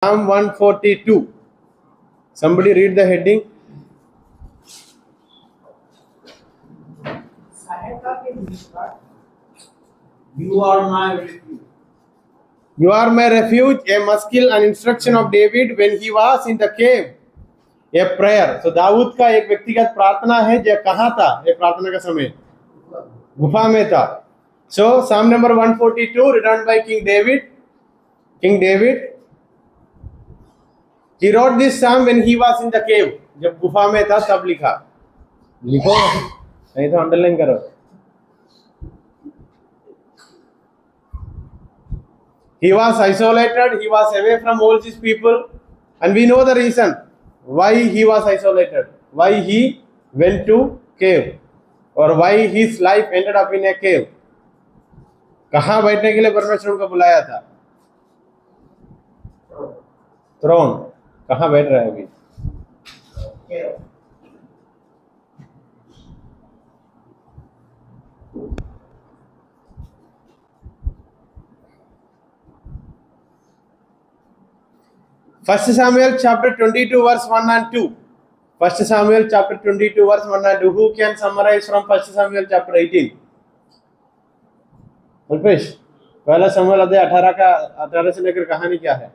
Psalm 142. Somebody read the heading. You are my refuge. You are my refuge, a muscle and instruction of David when he was in the cave. A prayer. So Dawood का एक व्यक्तिगत प्रार्थना है जो कहाँ था ये प्रार्थना का समय गुफा में था. So Psalm number 142 written by King David. He wrote this psalm when he was in the cave. जब गुफा में था तब लिखा. लिखो नहीं तो अंडरलाइन करो. He was isolated, he was away from all his people, and we know the reason why he was isolated, why he went to cave, or why his life ended up in a cave. कहाँ बैठने के लिए परमेश्वर को बुलाया था? Throne. कहाँ बैठ रहा है अभी? First Samuel chapter 22 verse 1 and 2. First Samuel chapter 22 verse 1 and 2. Who can summarize from First Samuel chapter 18? Alpesh, पहला समूएल अध्याय 18 से लेकर कहानी क्या है?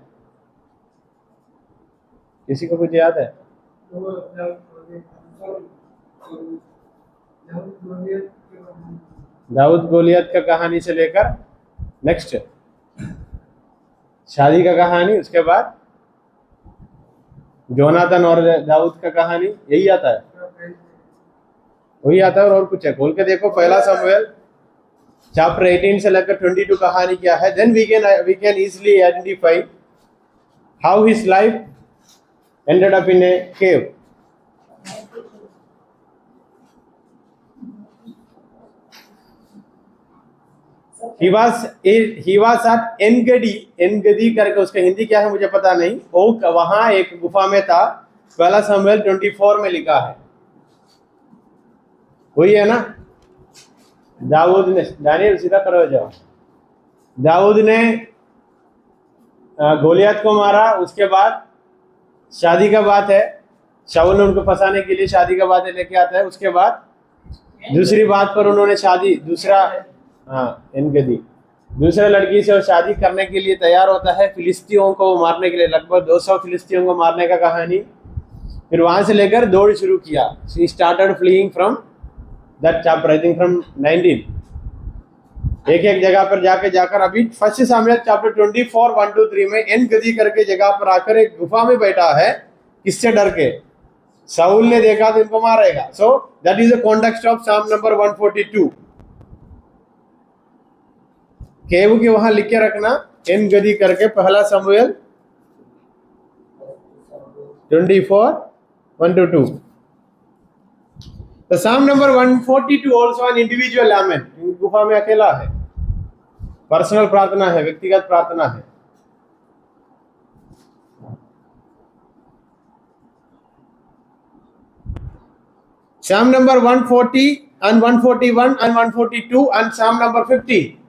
किसी को कुछ याद है? दाऊद गोलियत का कहानी से लेकर नेक्स्ट शादी का कहानी, उसके बाद जोनाथन और दाऊद का कहानी, यही आता है, वही आता है और कुछ है? खोल के देखो पहला समूएल चैप्टर 18 से लेकर 22 कहानी क्या है. Then we can easily identify how his life ended up in a cave. He was at Engedi करके उसका हिंदी क्या है मुझे पता नहीं. वो वहां एक गुफा में था. पहला समूएल 24 में लिखा है. वही है ना? दाऊद ने, दानियल सीधा करो जाओ. दाऊद ने गोलियत को मारा. उसके बाद शादी का बात है. शाऊल ने उनको फंसाने के लिए शादी का बात लेके आता है. उसके बाद दूसरी बात पर उन्होंने शादी दूसरा लड़की से शादी करने के लिए तैयार होता है. फिलिस्तियों को मारने के लिए, लगभग 200 फिलिस्तियों को मारने का कहानी. फिर वहां से लेकर दौड़ शुरू किया. She started fleeing from that chapter, I think from 19. एक जगह पर जाकर अभी फर्स्ट सामुएल चैप्टर 24 1 2 3 में एनगदी करके जगह पर आकर एक गुफा में बैठा है. किससे डर के? शाऊल ने देखा तो इनको मारेगा. So that is the context of साम नंबर 142. केव के वहां लिख के रखना एनगदी करके पहला Samuel 24 1 to 2. The Psalm number 142 also an individual lament. गुफा में अकेला है. पर्सनल प्रार्थना है, व्यक्तिगत प्रार्थना है. Psalm number 140 and 141 and 142 and Psalm number 50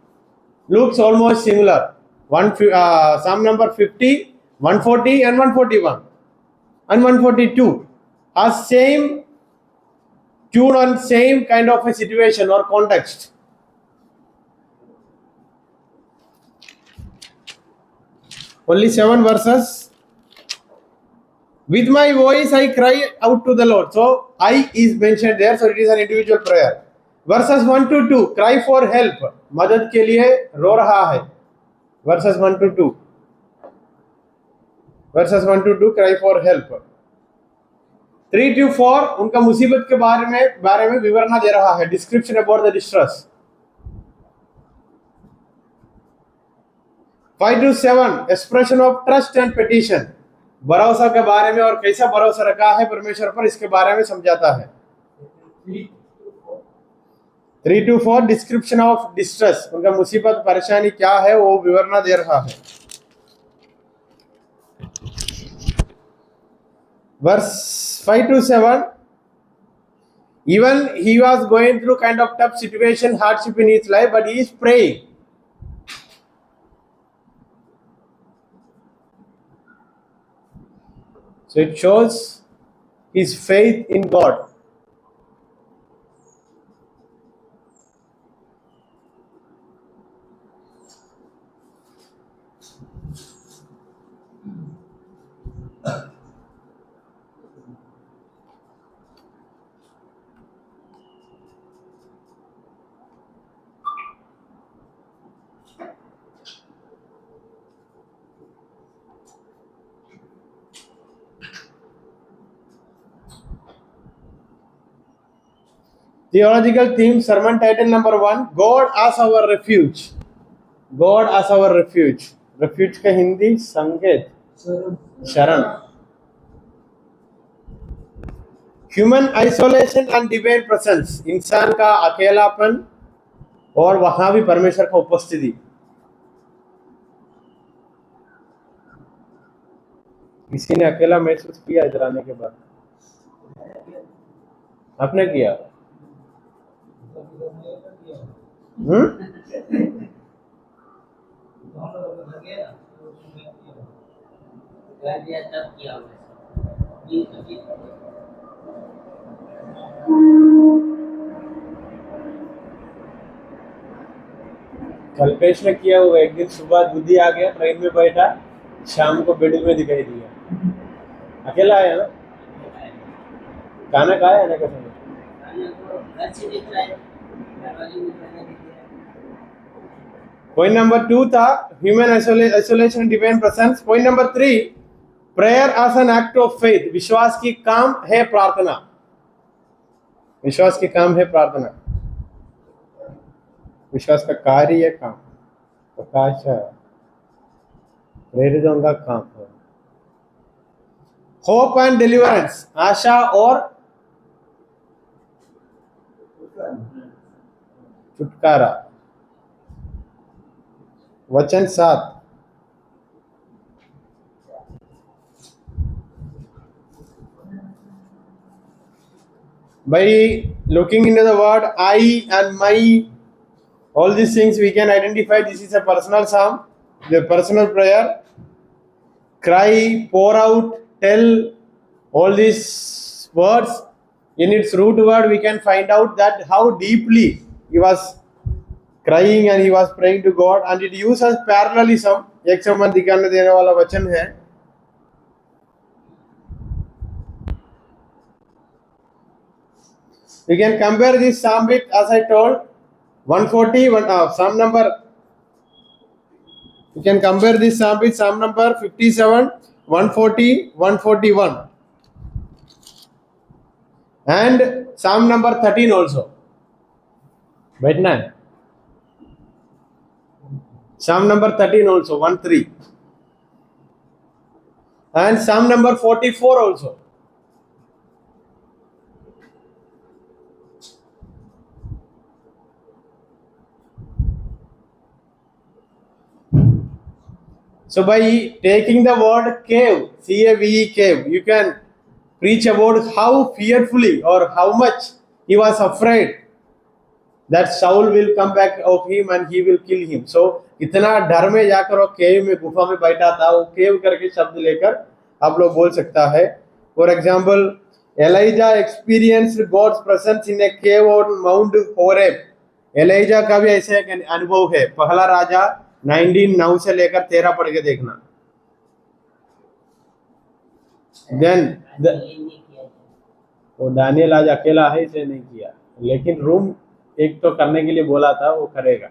looks almost similar. Psalm number 50, 140 and 141 and 142 are same tune on same kind of a situation or context. Only 7 verses. With my voice I cry out to the Lord. So I is mentioned there, so it is an individual prayer. Verses 1 to 2 cry for help. मदद के लिए रो रहा है. Verses 1 to 2. Verses 1 to 2 cry for help. 3 to 4 उनका मुसीबत के बारे में विवरण दे रहा है. Description about the distress. 5 to 7 expression of trust and petition. भरोसा के बारे में और कैसा भरोसा रखा है परमेश्वर पर, इसके बारे में समझाता है. 3 to 4 description of distress. उनका मुसीबत परेशानी क्या है वो विवरण दे रहा है. Verse 5 to 7, even he was going through kind of tough situation, hardship in his life, but he is praying. So it shows his faith in God. Theological theme sermon title number 1, God as our refuge. God as our refuge. Refuge का हिंदी संकेत, शरण. Human isolation and divine presence. इंसान का अकेलापन और वहां भी परमेश्वर का उपस्थिति. किसी ने अकेला महसूस किया इधर आने के बाद? आपने किया? कल्पेश ने किया हुआ. एक दिन सुबह बुद्धि आ गया, ट्रेन में बैठा, शाम को बेड में दिखाई दिया. अकेला आया ना? खाना खाया है ना? कैसे? पॉइंट नंबर 2 था human isolation divine presence. Point number 3, prayer as an act of faith. विश्वास की काम है प्रार्थना. विश्वास की काम है प्रार्थना. विश्वास का कार्य है काम. प्रकाश है, प्रेरितों का काम है. Hope and deliverance. आशा और छुटकारा. वचन 7. By looking into the word I and my, all these things we can identify this is a personal psalm, the personal prayer. Cry, pour out, tell, all these words in its root word we can find out that how deeply he was crying and he was praying to God, and it uses parallelism. एक संबंध दिखाने देने वाला वचन है. You can compare this psalm with, as I told, 140, psalm number. You can compare this psalm with psalm number 57, 140, 141, and psalm number 13 also. बैठना है. Psalm number 13 also, 1-3, and Psalm number 44 also. So by taking the word cave, C-A-V-E, cave, you can preach about how fearfully or how much he was afraid that Saul will come back of him and he will kill him. So इतना डर में जाकर वो केव में, गुफा में बैठा था. वो केव करके शब्द लेकर आप लोग बोल सकता है. For example, Elijah experienced God's presence in a cave on Mount Horeb. Elijah का भी ऐसे एक अनुभव है. पहला राजा 19:9 से लेकर 13 पढ़ के देखना. देन वो दानियल आज अकेला है इसलिए नहीं किया, लेकिन रूम एक तो करने के लिए बोला था, वो करेगा.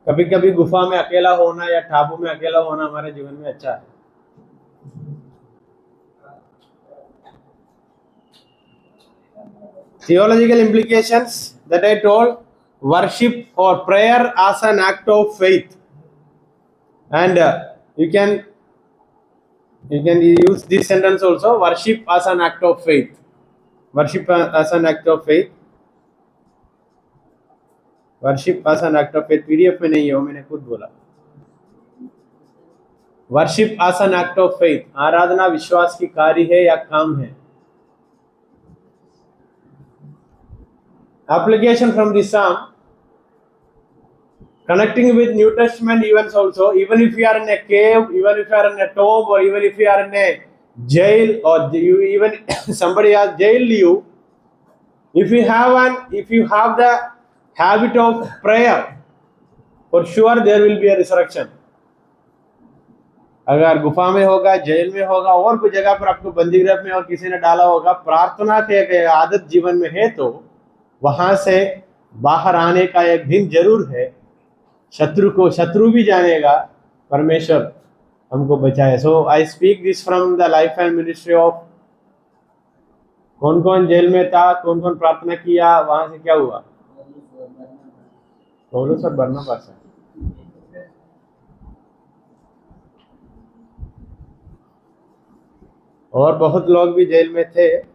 कभी कभी गुफा में अकेला होना या ठाबू में अकेला होना हमारे जीवन में अच्छा है. Theological implications that I told: worship or prayer as an act of faith, and you can use this sentence also: worship as an act of faith. Worship as an act of faith. Worship as an act of faith. PDF में नहीं है, वो मैंने खुद बोला. Worship as an act of faith. आराधना विश्वास की कार्य है या काम है. Application from this psalm: connecting with New Testament events also. Even if you are in a cave, even if you are in a tomb, or even if you are in a jail, or you even somebody has jailed you, if you have the habit of prayer, for sure there will be a resurrection. अगर गुफा में होगा, jail में होगा, और कोई जगह पर आपको बंदीगृह में और किसी ने डाला होगा, प्रार्थना के एक आदत जीवन में है तो वहां से बाहर आने का एक दिन जरूर है. शत्रु भी जानेगा, परमेश्वर हमको बचाए. So I speak this from the life and ministry of. कौन कौन जेल में था, कौन कौन प्रार्थना किया, वहां से क्या हुआ? पौलुस और बरनबास. और बहुत लोग भी जेल में थे.